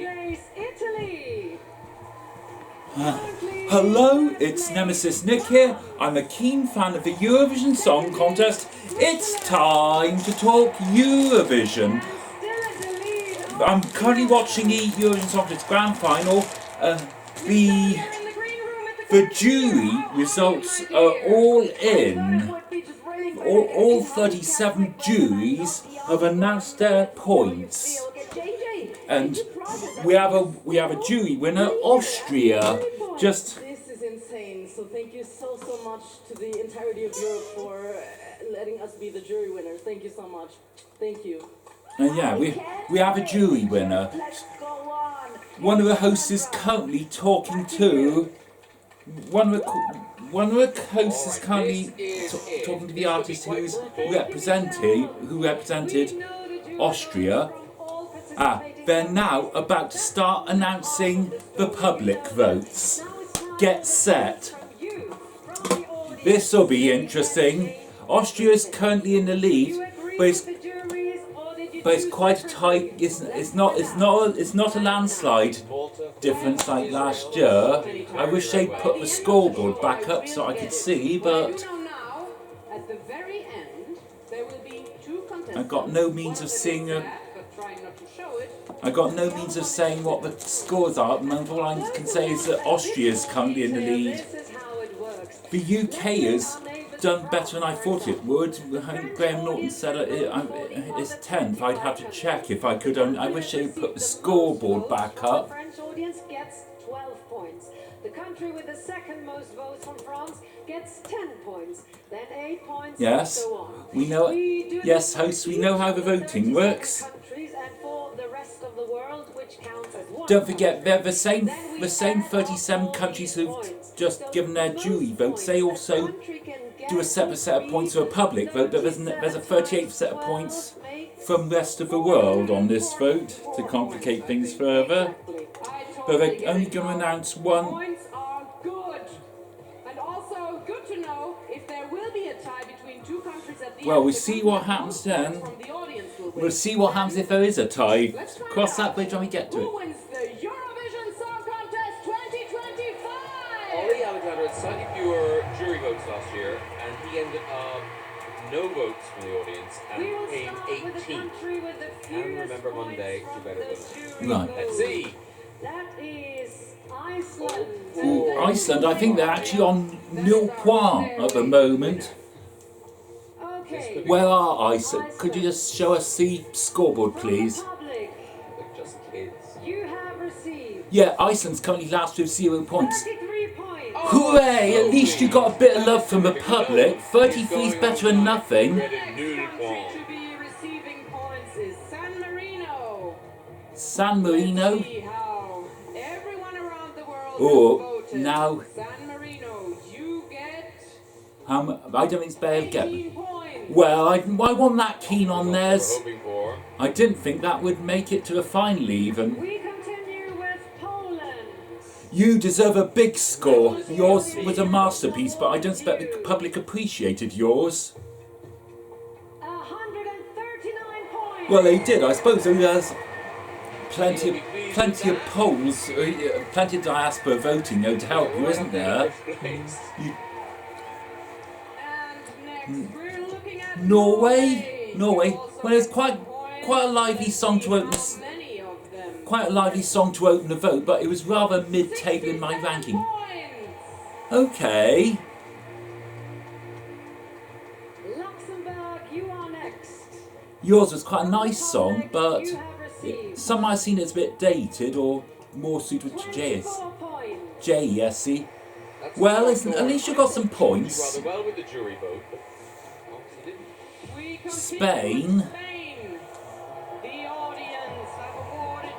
place, Italy. Hello, it's Nemesis Nick here. I'm a keen fan of the Eurovision Song Contest. It's time to talk Eurovision. I'm currently watching the Eurovision Song Contest Grand Final. The jury results are all in. All 37 juries have announced their points, and we have a jury winner, Austria. This is insane. So thank you so much to the entirety of Europe for letting us be the jury winners. Thank you so much. Thank you. And yeah, we have a jury winner. One of the hosts is currently talking to one of the hosts is currently talking to the artist who represented Austria. They're now about to start announcing the public votes. Get set. This will be interesting. Austria is currently in the lead, but it's quite a tight. It's not a landslide difference like last year. I wish they'd put the scoreboard back up so I could see, but I got no means of seeing I got no means of saying what the scores are, and all I can say is that Austria is currently in the lead. The UK has done better than I thought it would. Graham Norton said it's 10th. I'd have to check if I could. I wish they would put the scoreboard back up. The French audience gets 12 points. The country with the second most votes from France gets 10 points. Then 8 points. Yes, and so on. we know. Yes, hosts, we know how the voting works. Don't forget, they're the same 37 countries who've just given their jury votes. They also do a separate set of points for a public vote, but there's a 38th set of points from the rest of the world on this vote to complicate things further. But they're only going to announce one. Points are good. And also good to know if there will be a tie between two countries at the Well, we'll see what happens then. We'll see what happens if there is a tie. Cross that bridge when we get to Who it. wins the Eurovision Song Contest 2025? Ollie Alexander had slightly fewer jury votes last year, and he ended up no votes from the audience and came 18th. And remember Monday, do better than Right. Let's see. That is Iceland. Ooh, Iceland, I think they're actually on nil point at the moment. Okay. Where are Iceland? Could you just show us the scoreboard, please? just kids. You have received Yeah, Iceland's currently last with 0 points. 33 points. Hooray! At least you got a bit of love from the public. 33 is better than nothing. Next country to be receiving points is San Marino. San Marino. Let's see how everyone around the world Oh, has voted. now San Marino, you get I don't think it's better get. 18 points. Well, I wasn't that keen on theirs. Hoping for. I didn't think that would make it to the final even. We continue with Poland. You deserve a big score. Yours was a masterpiece, but I don't expect the public appreciated yours. 139 points. Well, they did. I suppose there's plenty of polls, plenty of diaspora voting, though, to help you, isn't there? And next we're looking at Norway. Also Well, it's quite points. a lively song to open. Many of them. Quite a lively song to open the vote, but it was rather mid-table in my ranking. Points. Okay. Luxembourg, you are next. Yours was quite a nice song, but You have received some might have seen it's a bit dated or more suited to JS. 24 points. JSC. Well, at least you got some points. Rather well with the jury vote, but obviously didn't. We continue Spain. with Spain. The audience have awarded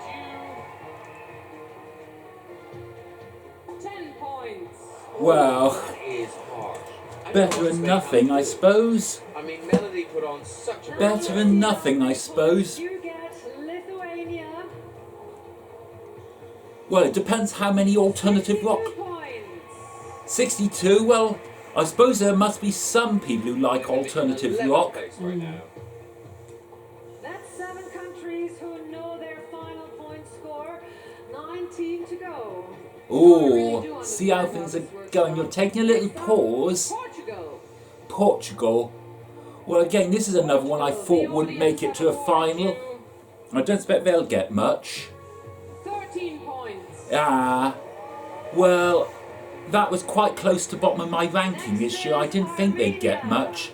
you 10 points. Well, That is harsh. I better don't know than what nothing, I Spain suppose. I mean, Melody put on such a great Better than nothing, I suppose. You get Lithuania. Well, it depends how many alternative 62 rock. points. 62? Well, I suppose there must be some people who like alternative rock. Place right now. That's 7 countries who know their final point score. to go. Oh, see how things are going. You're taking a little pause. Portugal. Well, again, this is another one I thought wouldn't make it to a final. I don't expect they'll get much. 13 points. Well, that was quite close to bottom of my ranking this year. I didn't think they'd get much.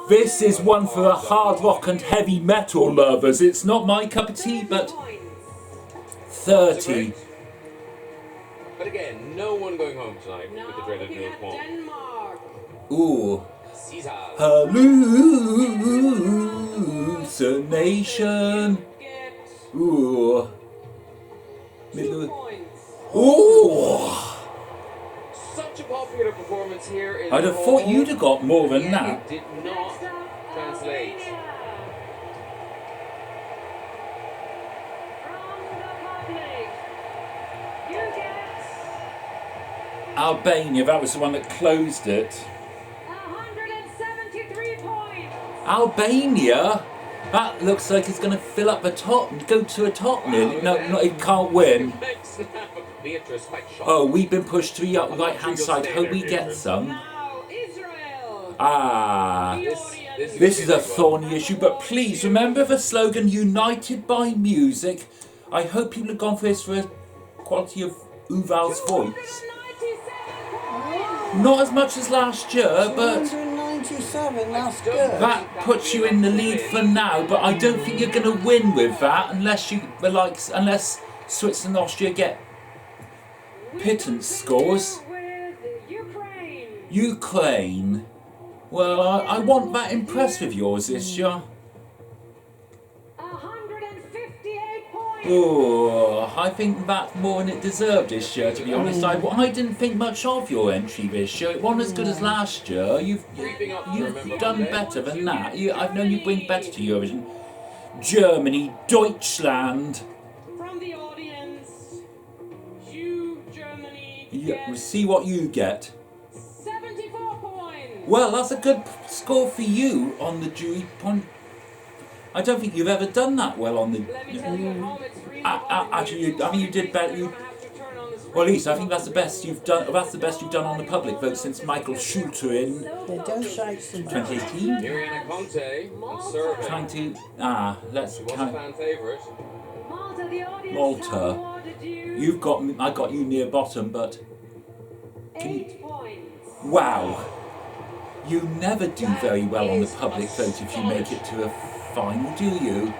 This is one for the hard rock and heavy metal lovers. It's not my cup of tea, but 30. But again, no one going home tonight with the dreaded Neil Kwon. Ooh. Caesar. Hallucination. Ooh. Ooh. Such a popular performance here in I'd have thought you'd have got more than that. It did not translate. Albania, that was the one that closed it. 173 points. Albania? That looks like it's going to fill up the top and go to a top nearly. No, it can't win. Oh, we've been pushed to the right hand side. Hope we get some. Now, Israel. This is a thorny issue, but please remember the slogan, United by Music. I hope people have gone for this for the quality of Uval's voice. Not as much as last year, but 297, that's good. that puts you in the lead for now, but I don't think you're going to win with that unless unless Switzerland and Austria get pittance scores. Ukraine. Well, I want that impressed with yours this year. 158 points. Oh, I think that's more than it deserved this year, to be honest. I didn't think much of your entry this year. It wasn't as good as last year. You've done better than that. I've known you bring better to Eurovision. Germany, Deutschland. From the audience, you, Germany, We'll see what you get. 74 points. Well, that's a good score for you on the jury point. I don't think you've ever done that well on the. Let me tell you at home, it's really Actually, I mean, you did better. Well, at least I think that's the best you've done. That's the best you've done on the public vote since Michael Schulter in They don't shake some 2018. Mariana Conte on serving. Trying to let's She was a count. fan favourite. Malta, the audience Malta. awarded you You've got me. I got you near bottom, but 8 points. wow, you never do very well on the public vote if you make it to a final, do you?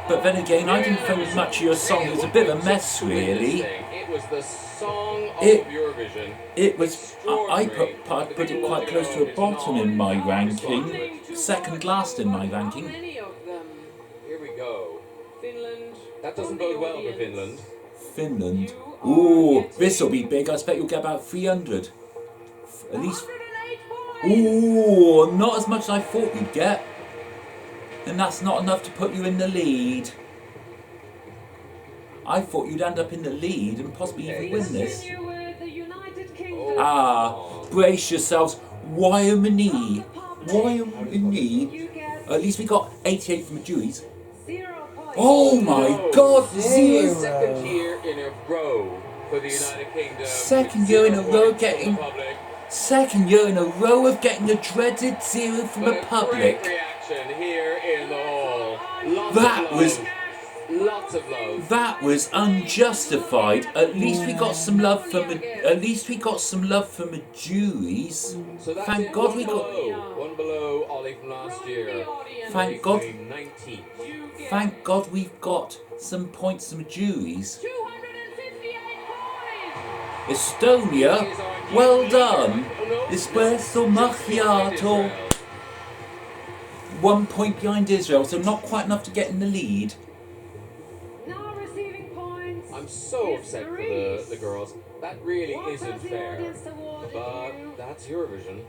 But then again, I didn't think much of your song. It was a bit of a mess, really. It was the song of It- Eurovision. It was. I put it quite close to a bottom in my ranking. Second last in my ranking. Many of them. Here we go. Finland. That doesn't bode well for Finland. Finland. Ooh, this'll be big. I expect you'll get about 300. At least. 108 points. Ooh, not as much as I thought you'd get. And that's not enough to put you in the lead. I thought you'd end up in the lead and possibly even win this. Continue with the United Kingdom. Brace yourselves. Wyoming. Wyoming. You get At least we got 88 from the juries. 0 points. Oh my god, zero. Second year in a row for the United Kingdom. Second year in a row getting. Second year in a row of getting a dreaded zero from the Great public. reaction here in the hall. Lots That of was- love. Lots of love. That was unjustified. At least we got some love from the. At least we got some love from the juries. So that's Thank it. God One we got. below. One below Ollie from last year. Thank God. 19th. Thank God we've got some points from the juries. 258 points. Estonia, well done. Espresso macchiato. 1 point behind Israel, so not quite enough to get in the lead. Now receiving points. I'm so upset for the girls. That really What isn't has the fair. audience awarded But you? that's Eurovision.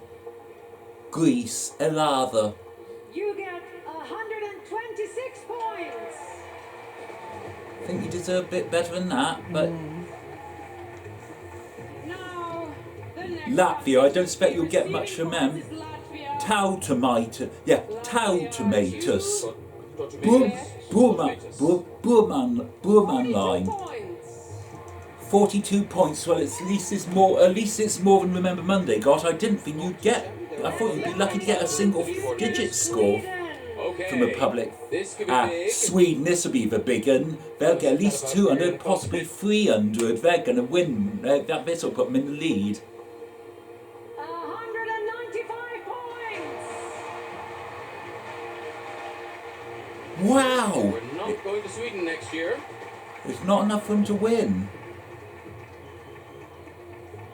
Greece, Elada. You get 126 points. I think you deserve a bit better than that, but Now, the next Latvia, I don't expect you'll get much from them. is Latvia. Tau tomato, yeah, Tau tomatoes. Portuguese. Burman line. 42 points. 42 points. Well, at least it's more than Remember Monday got. I didn't think you'd get. I thought you'd be lucky to get a single-digit score from the public. This could be big. Sweden, this will be the big one. They'll get at least 200, possibly 300. They're going to win. This will put them in the lead. 195 points. Wow! We're not going to Sweden next year. It's not enough for them to win.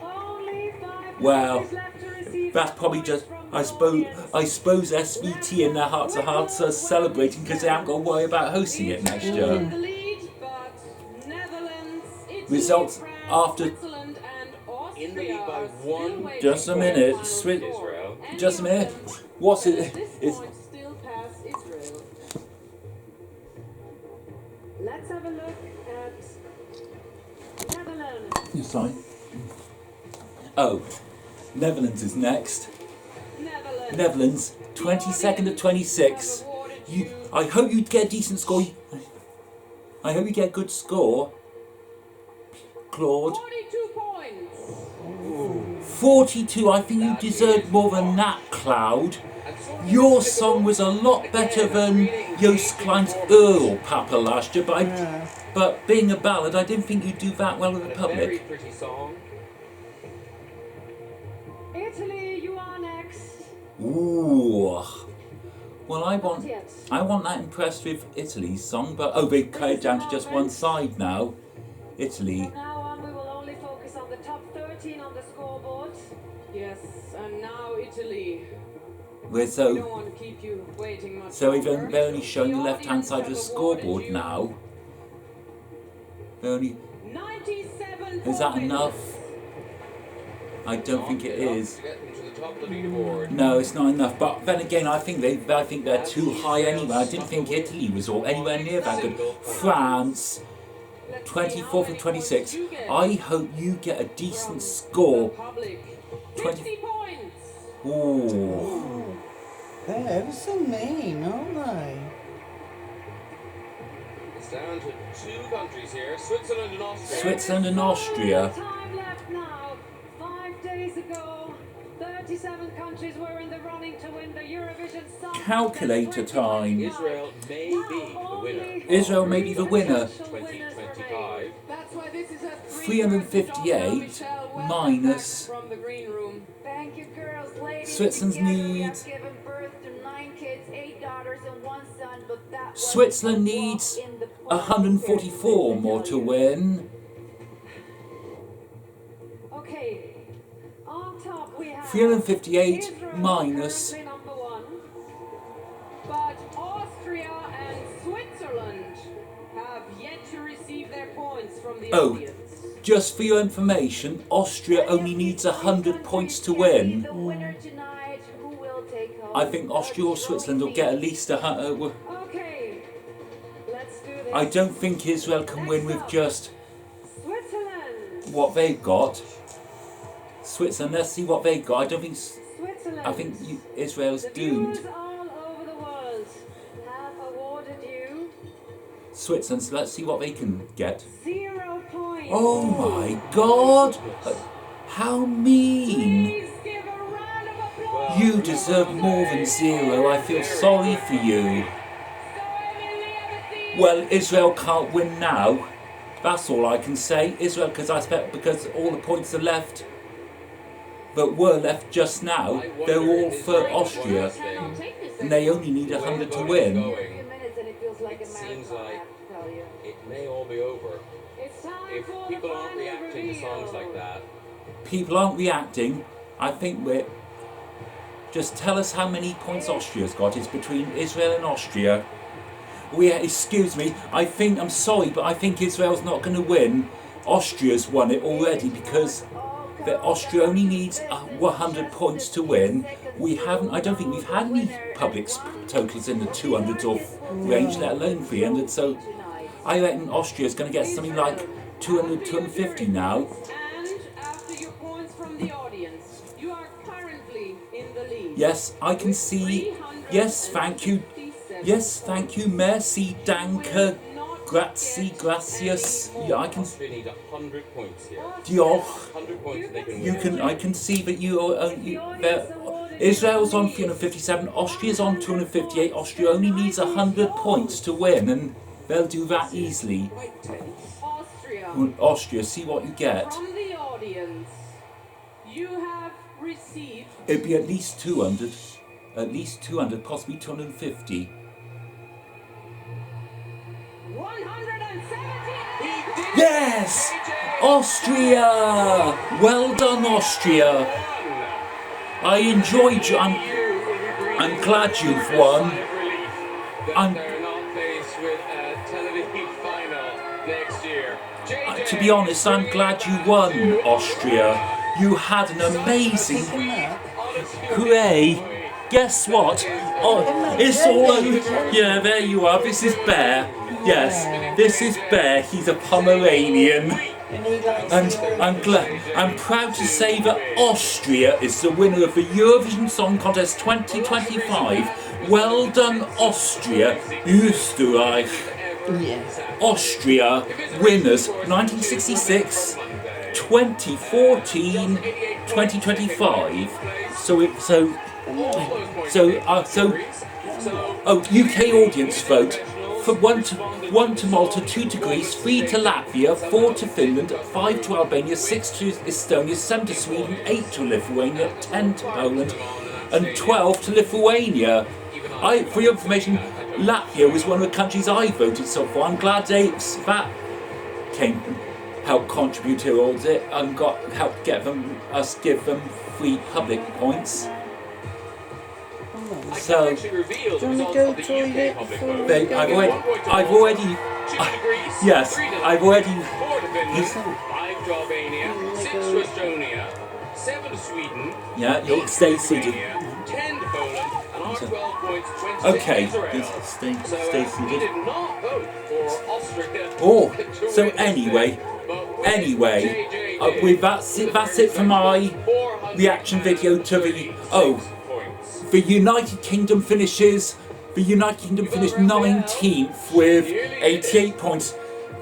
Only 5 Well, countries left to receive that's probably just. I suppose SVT in their hearts of hearts are celebrating because they haven't got to worry about hosting it next in year. the lead, but Netherlands, Italy, Results France, after. Switzerland and Austria In the lead by are still one. waiting Just a for minute. the final Swi- score. Israel. Any Just a of minute. them What's can it? at this It's, point still pass Israel. Let's have a look at Netherlands. sorry. Oh, Netherlands is next. Netherlands, 22nd to 26. I hope you get a decent score. I hope you get a good score. Claude. 42 points. 42. I think you deserve more than that, Cloud. Your song was a lot better than Joost Klein's Earl Papa last year, but being a ballad, I didn't think you'd do that well with the A very public. pretty song. Italy, you are next. Ooh. Well, I Not yet. want that impressive Italy song, but they cut it down to just one side now. Italy. From now on, we will only focus on the top 13 on the scoreboard. Yes, and now Italy. We're We don't so want to keep you waiting much so longer. they're only showing the The left-hand audience side of the have awarded scoreboard you now. They're only. 97 Is that points. enough? I don't think it Enough is. to get them to the top of the leaderboard. No, it's not enough. But then again, I think they're too high anyway. I didn't think Italy was all anywhere near that good. France, Let's see 24th how and many 26th. points you get I hope you get a decent from score. the public. 20 50 points. Ooh. They're ever so mean, aren't they? It's down to 2 countries here, Switzerland and Austria. Switzerland and Austria. Time left now. 5 days ago, 37 countries were in the running to win the Eurovision Song Calculator Contest time. 2025. Israel may be the winner. Israel may be the winner. 2025. That's why this is a 358 minus. From the green room. Thank you, girls, ladies. Switzerland's Together we needs- have given birth to 9 kids, 8 daughters, and 1 son. But that was Switzerland a walk needs in the park. 144 more to win. Okay. On top we have 358 Israel, minus. currently number 1. But Austria and Switzerland have yet to receive their points from the Oh. audience. Just for your information, Austria only needs 100 points to win. The winner tonight, who will take home I think Austria or the Switzerland will trophy? get at least 100. Okay. Let's do this. I don't think Israel can win with just Switzerland. what they've got. Switzerland, let's see what they've got. I don't think. Switzerland. I think Israel's the doomed. viewers all over the world have awarded you Switzerland, so let's see what they can get. 0 points. Oh my god! How mean! Please give a round of applause. You deserve more than 0. I feel sorry for you. So Emily Aberdeen. Well, Israel can't win now. That's all I can say. Israel, because all the points are left that were left just now, they're all for Austria, Cannot take this and they only need 100 to win. A few minutes and it feels like It a seems marathon, I like- have to tell you. It may all be over. It's time If for people the aren't final reacting to songs like that, People aren't reacting. I think we're. Just tell us how many points Austria's got. It's between Israel and Austria. Excuse me. I'm sorry, but I think Israel's not going to win. Austria's won it already because Austria only needs 100 points to win. I don't think we've had any public totals in the 200s or range, let alone 300. So I reckon Austria's going to get something like 200, 250 now. And after your points from the audience, you are currently in the lead. Yes, I can see. Yes, thank you. Yes, thank you. Merci, danke. Grazie, gracias. Yeah, I can. Austria need 100 points here. Diolch. 100 points and they can You win. can. I can see that Israel's on 357. Austria's on 258. Austria only needs 100 points to win, and they'll do that easily. Austria. Austria, see what you get. From the audience, you have received It'd be at least 200. At least 200, possibly 250. 170. Yes! Austria! Well done, Austria. I enjoyed you. I'm glad you've won. They're not faced with a Televote final next year. To be honest, I'm glad you won, Austria. You had an amazing. Hooray! Guess what? Oh, it's all over. Yeah, there you are. This is Bear. Yes, this is Bear. He's a Pomeranian. And I'm proud to say that Austria is the winner of the Eurovision Song Contest 2025. Well done, Austria. Österreich. Yes. Austria winners 1966, 2014, 2025. UK audience vote for 1 to Malta, 2 to Greece, 3 to Latvia, 4 to Finland, 5 to Albania, 6 to Estonia, 7 to Sweden, 8 to Lithuania, 10 to Poland, and 12 to Lithuania. For your information, Latvia was one of the countries I voted so far. I'm glad that helped contribute towards it and helped give them free public points. So Actually revealed do you the want to results go of the UK toilet public before vote. we I've go? already, 1 point to I've Malta, already, 2 to Greece, yes, 3 to I've already, 4 to Finland, Yes. 5 to Albania, 6 to Estonia, 7 to Sweden, yeah, you'll stay seated. 10 to Poland, and our 12 points went to Okay, Israel. stay We seated. did not vote for Austria. Oh, to so win this anyway, thing, but JJ that's it for my reaction video to the, the United Kingdom finishes. The United Kingdom finished 19th with 88 points.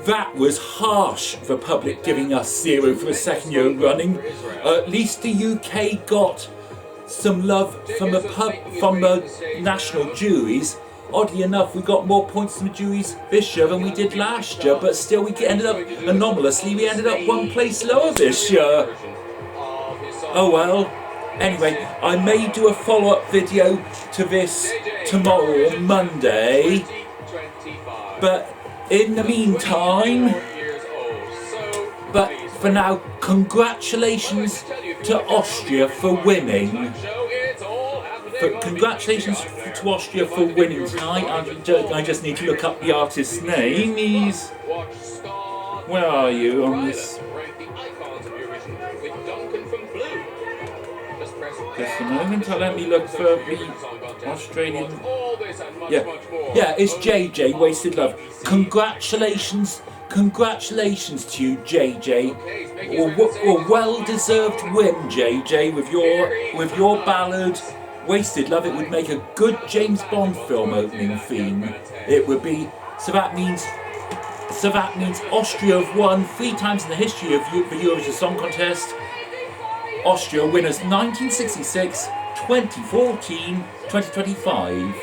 That was harsh, the public giving us 0 for the second year running. At least the UK got some love from the national juries. Oddly enough, we got more points from the juries this year than we did last year, but still we ended up, anomalously, we ended up 1 place lower this year. Oh well. Anyway, I may do a follow-up video to this tomorrow, Monday, but in the meantime, but for now, congratulations to Austria for winning. Congratulations to Austria for winning tonight. I just need to look up the artist's name. Where are you on this? Just a moment, let me look for the Australian. Yeah, it's JJ, Wasted Love. Congratulations to you, JJ. Or well-deserved win, JJ, with your ballad, Wasted Love. It would make a good James Bond film opening theme. It would be. So that means Austria have won 3 times in the history of the Eurovision Song Contest. Austria winners 1966, 2014, 2025.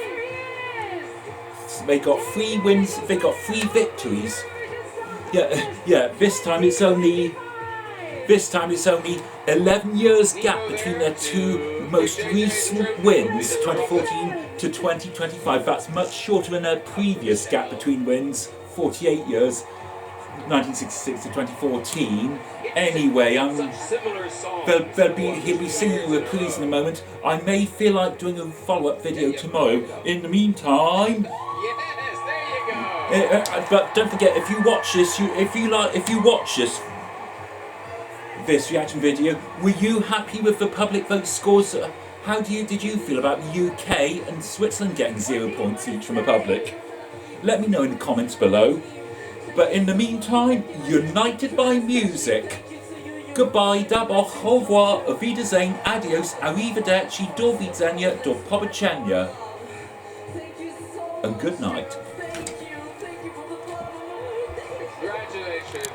They got 3 wins, they got 3 victories. Yeah, this time it's only 11 years gap between their 2 most recent wins, 2014 to 2025. That's much shorter than their previous gap between wins, 48 years, 1966 to 2014. Anyway, he'll be singing a reprise in a moment. I may feel like doing a follow-up video tomorrow. In the meantime, but don't forget, if you watch this, this reaction video, were you happy with the public vote scores? How did you feel about the UK and Switzerland getting 0 points each from the public? Let me know in the comments below. But in the meantime, united by music. Goodbye, daboch, au revoir, auf Wiedersehen, adios, arrivederci, do widzenia, do pobacenia. And good night. Congratulations.